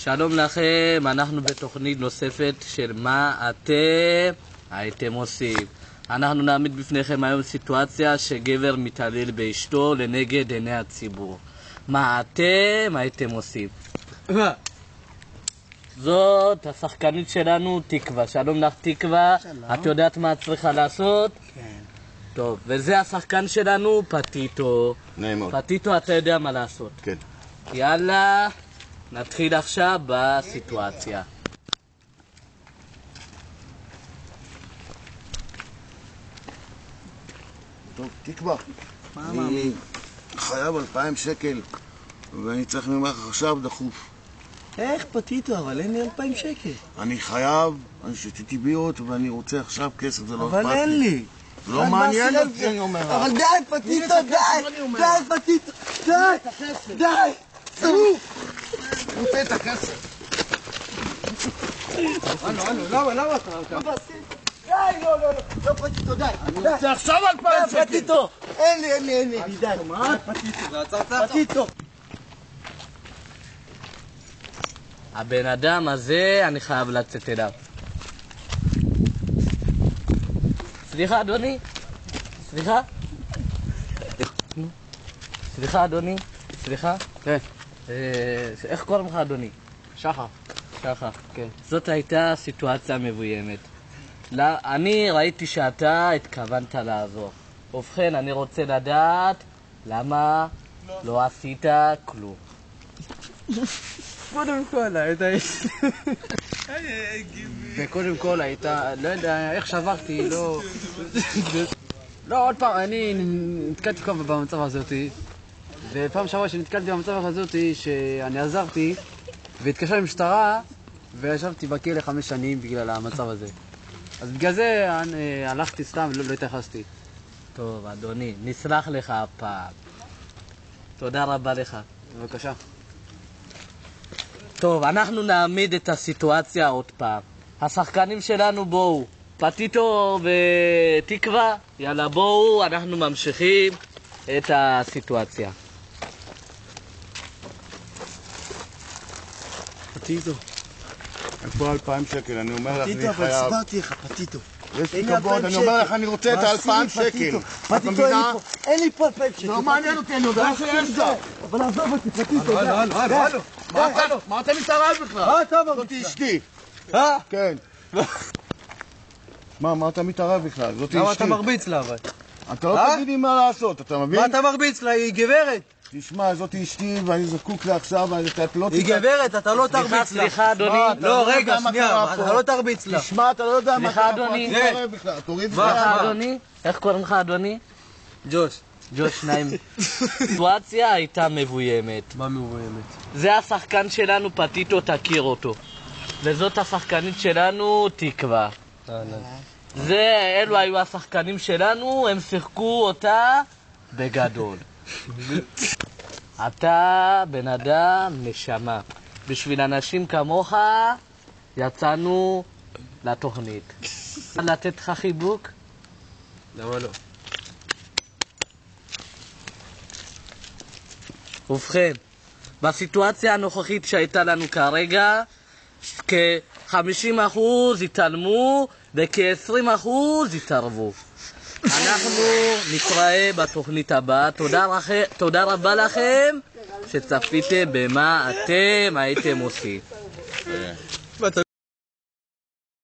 שלום לכם, אנחנו בתוכנית נוספת של מה אתם הייתם עושים. אנחנו נעמיד בפניכם היום סיטואציה שגבר מתעלל באשתו לנגד עיני הציבור. מה אתם הייתם עושים? זאת השחקנית שלנו, תקווה. שלום לך תקווה. שלום. את יודעת מה את צריכה לעשות? כן. טוב, וזה השחקן שלנו, פטיטו. נעים מאוד. פטיטו, אתה יודע מה לעשות. כן. יאללה, נתחיל עכשיו בסיטואציה. טוב, תקווה. מה אני מאמין? חייב 2,000 שקל, ואני צריך ממך עכשיו דחוף. איך פטיטו? אבל אין לי 2,000 שקל. אני חייב, אני שתיתי בירות, ואני רוצה עכשיו כסף, זה לא אכפת לי. אבל אין לי. לא רק מעניין מה אותי, אני אומר לך. אבל די פטיטו, די פטיטו, די. נותן את הכסף. למה אתה? די, לא פטיטו, די. אני רוצה עכשיו 2,000 שקל. פטיטו, אין לי, די. מה? פטיטו. הבן אדם הזה, אני חייב לצאת אליו. סליחה אדוני? סליחה? סליחה אדוני? סליחה? כן, איך קוראים לך אדוני? שחר. שחר. כן. זאת הייתה סיטואציה מבוימת. אני ראיתי שאתה התכוונת לעזור. ובכן, אני רוצה לדעת למה לא עשית כלום. וקודם כל הייתה, לא יודע, איך שעברתי, לא, עוד פעם, אני נתקלתי כבר במצב הזאת, ופעם שעברה שנתקלתי במצב הזאת, שאני עזרתי, והתקשר למשטרה, וישבתי בכלא 5 שנים בגלל המצב הזה. אז בגלל זה הלכתי סתם ולא התייחסתי. טוב, אדוני, נסלח לך הפעם. תודה רבה לך. בבקשה. טוב, אנחנו נעמיד את הסיטואציה עוד פעם. השחקנים שלנו בואו, פטיטו ותקווה, יאללה בואו, אנחנו ממשיכים את הסיטואציה. פטיטו. איפה 2,000 שקל? אני אומר לך, פטיטו, אני אבל חייב. הסברתי לך, פטיטו. יש לי הנה כבוד, 2,000 אני אומר שקל. לך, אני רוצה את 2,000 שקל. את פטיטו, מבינה? אין לי פה 2,000 שקל. לא מעניין אותי, אני יודע שיש לך. אבל עזוב אותי, פטיטו, מה אתה מתערב בכלל? מה אתה זאת מרביץ לה? אשתי. אה? כן. מה אתה מתערב בכלל? זאת אשתי. למה אתה מרביץ לה אבל? אתה לא תגיד לי מה לעשות, אתה מבין? מה אתה מרביץ לה? היא גברת. תשמע, זאת אשתי ואני זקוק לה עכשיו, אתה לא היא גברת, אתה לא תרביץ לה. סליחה אדוני. לא, רגע, שנייה, אתה לא תרביץ לה. תשמע, אתה לא יודע מה סליחה, קרה פה, אדוני. אתה מתערב בכלל, תוריד סליחה אדוני, איך קוראים לך אדוני? ג'וש. ג'וש נעים. הסיטואציה הייתה מבוימת. מה מבוימת? זה השחקן שלנו, פטיטו, תכיר אותו. וזאת השחקנית שלנו, תקווה. אלו היו השחקנים שלנו, הם שיחקו אותה בגדול. אתה בן אדם נשמה. בשביל אנשים כמוך יצאנו לתוכנית. לתת לך חיבוק? למה לא? ובכן, בסיטואציה הנוכחית שהייתה לנו כרגע, כ-50% התעלמו וכ-20% התערבו. אנחנו נתראה בתוכנית הבאה. תודה רבה לכם שצפיתם במה אתם הייתם עושים.